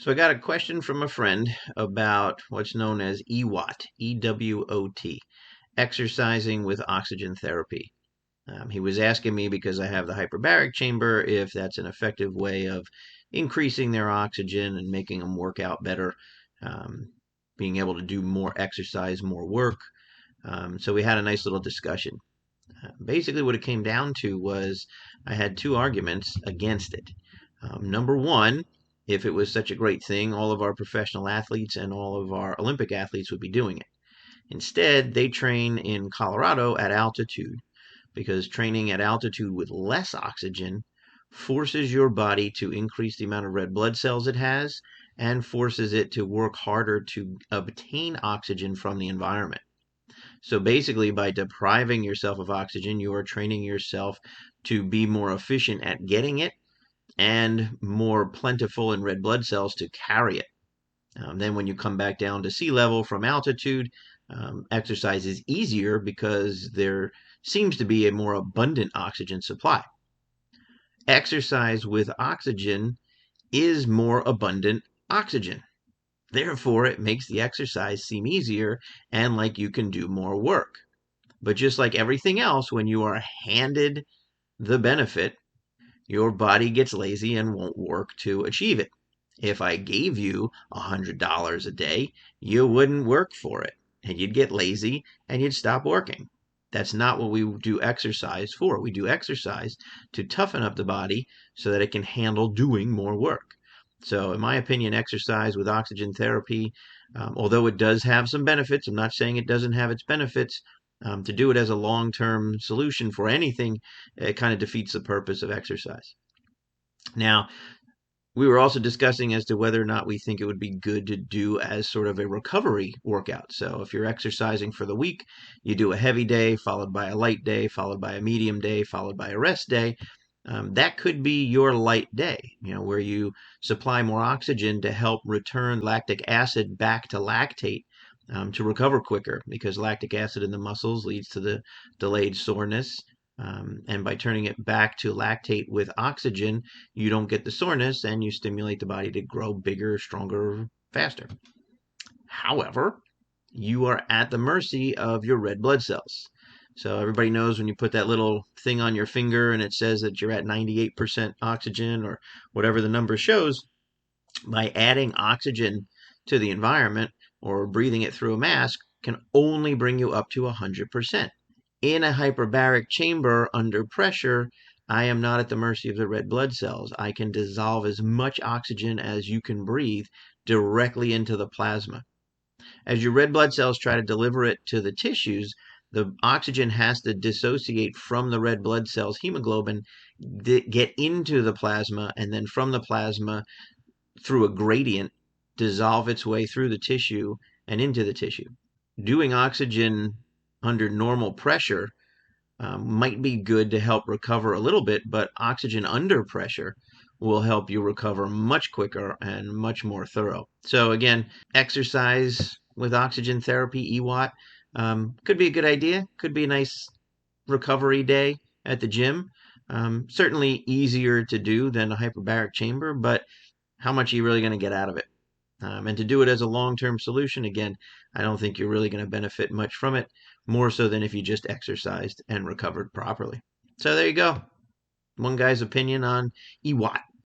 So I got a question from a friend about what's known as EWOT, EWOT, exercising with oxygen therapy. He was asking me, because I have the hyperbaric chamber, if that's an effective way of increasing their oxygen and making them work out better, being able to do more exercise, more work. So we had a nice little discussion. Basically, what it came down to was I had two arguments against it. Number one, if it was such a great thing, all of our professional athletes and all of our Olympic athletes would be doing it. Instead, they train in Colorado at altitude, because training at altitude with less oxygen forces your body to increase the amount of red blood cells it has and forces it to work harder to obtain oxygen from the environment. So basically, by depriving yourself of oxygen, you are training yourself to be more efficient at getting it and more plentiful in red blood cells to carry it. Then when you come back down to sea level from altitude, exercise is easier because there seems to be a more abundant oxygen supply. Exercise with oxygen is more abundant oxygen. Therefore, it makes the exercise seem easier and like you can do more work. But just like everything else, when you are handed the benefit, your body gets lazy and won't work to achieve it. If I gave you $100 a day, you wouldn't work for it, and you'd get lazy and you'd stop working. That's not what we do exercise for. We do exercise to toughen up the body so that it can handle doing more work. So in my opinion, exercise with oxygen therapy, although it does have some benefits, I'm not saying it doesn't have its benefits, to do it as a long-term solution for anything, it kind of defeats the purpose of exercise. Now, we were also discussing as to whether or not we think it would be good to do as sort of a recovery workout. So if you're exercising for the week, you do a heavy day, followed by a light day, followed by a medium day, followed by a rest day. That could be your light day, where you supply more oxygen to help return lactic acid back to lactate, to recover quicker, because lactic acid in the muscles leads to the delayed soreness. And by turning it back to lactate with oxygen, you don't get the soreness and you stimulate the body to grow bigger, stronger, faster. However, you are at the mercy of your red blood cells. So everybody knows when you put that little thing on your finger and it says that you're at 98% oxygen or whatever the number shows, by adding oxygen to the environment or breathing it through a mask can only bring you up to 100%. In a hyperbaric chamber under pressure, I am not at the mercy of the red blood cells. I can dissolve as much oxygen as you can breathe directly into the plasma. As your red blood cells try to deliver it to the tissues, the oxygen has to dissociate from the red blood cells' hemoglobin, get into the plasma, and then from the plasma, through a gradient, dissolve its way through the tissue and into the tissue. Doing oxygen under normal pressure might be good to help recover a little bit, but oxygen under pressure will help you recover much quicker and much more thorough. So again, exercise with oxygen therapy, EWOT, could be a good idea. Could be a nice recovery day at the gym. Certainly easier to do than a hyperbaric chamber, but how much are you really going to get out of it? And to do it as a long-term solution, again, I don't think you're really going to benefit much from it, more so than if you just exercised and recovered properly. So there you go. One guy's opinion on EWOT.